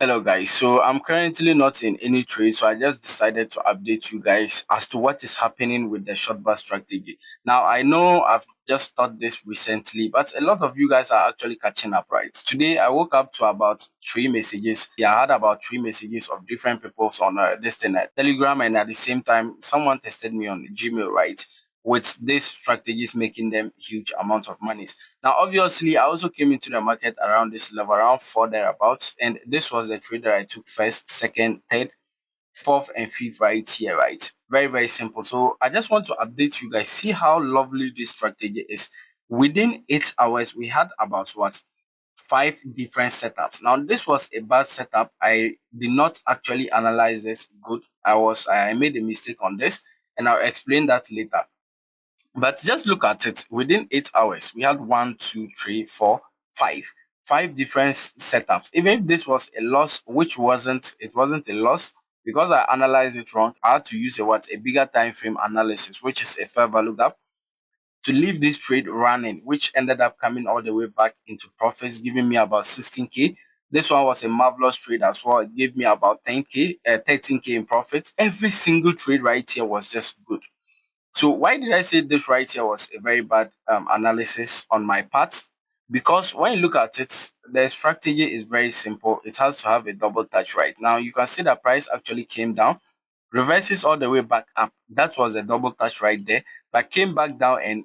Hello guys, so I'm currently not in any trade, so I just decided to update you guys as to what is happening with the short bar strategy. Now I know I've just taught this recently, but a lot of you guys are actually catching up, right? Today I woke up to about three messages. Yeah, I had about three messages of different people on this thing, Telegram, and at the same time someone tested me on Gmail, right? With these strategies making them huge amount of money. Now, obviously, I also came into the market around this level, around four thereabouts, and this was the trade that I took first, second, third, fourth, and fifth right here, right? Very, very simple. So I just want to update you guys. See how lovely this strategy is. Within 8 hours, we had about what? Five different setups. Now, this was a bad setup. I did not actually analyze this good. I made a mistake on this, and I'll explain that later. But just look at it. Within 8 hours, we had one, two, three, four, five different setups. Even if this was a loss, which wasn't a loss because I analyzed it wrong. I had to use a bigger time frame analysis, which is a fair value gap, to leave this trade running, which ended up coming all the way back into profits, giving me about 16k. This one was a marvelous trade as well. It gave me about 10k, 13k in profits. Every single trade right here was just good. So why did I say this right here was a very bad analysis on my part? Because when you look at it, the strategy is very simple. It has to have a double touch right. Now you can see the price actually came down, reverses all the way back up. That was a double touch right there, but came back down and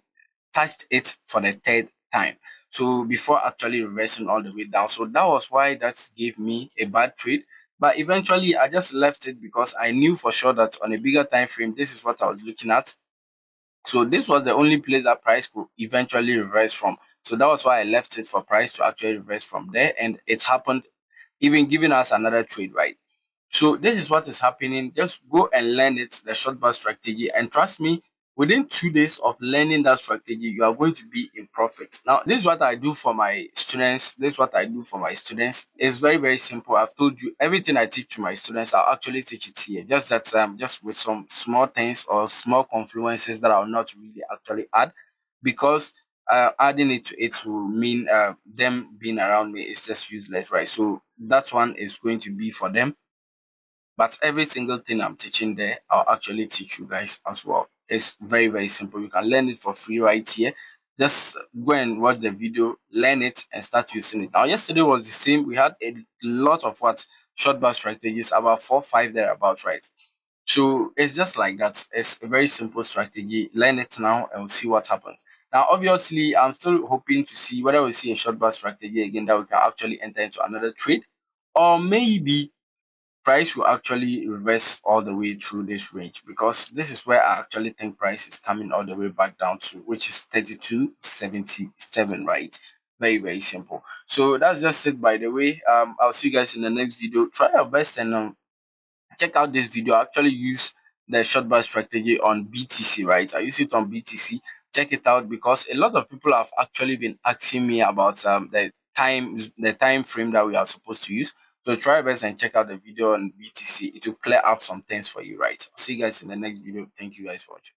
touched it for the third time. So before actually reversing all the way down. So that was why that gave me a bad trade. But eventually I just left it because I knew for sure that on a bigger time frame, this is what I was looking at. So this was the only place that price could eventually reverse from. So that was why I left it for price to actually reverse from there. And it happened, even giving us another trade, right? So this is what is happening. Just go and learn it, the short bar strategy. And trust me, within 2 days of learning that strategy, you are going to be in profit. Now, this is what I do for my students. This is what I do for my students. It's very, very simple. I've told you everything I teach to my students, I'll actually teach it here. Just that just with some small things or small confluences that I'll not really actually add, because adding it to it will mean them being around me is just useless, right? So that one is going to be for them, but every single thing I'm teaching there, I'll actually teach you guys as well. It's very, very simple. You can learn it for free right here. Just go and watch the video, learn it, and start using it. Now, yesterday was the same. We had a lot of what short bar strategies, about four, five thereabouts, right? So it's just like that. It's a very simple strategy. Learn it now and we'll see what happens. Now, obviously, I'm still hoping to see whether we see a short bar strategy again that we can actually enter into another trade, or maybe price will actually reverse all the way through this range, because this is where I actually think price is coming all the way back down to, which is 32.77, right? Very, very simple. So that's just it. By the way, I'll see you guys in the next video. Try your best and check out this video. I actually use the short bar strategy on BTC, right? I use it on BTC. Check it out, because a lot of people have actually been asking me about the time frame that we are supposed to use. So try your best and check out the video on BTC. It will clear up some things for you, right? I'll see you guys in the next video. Thank you guys for watching.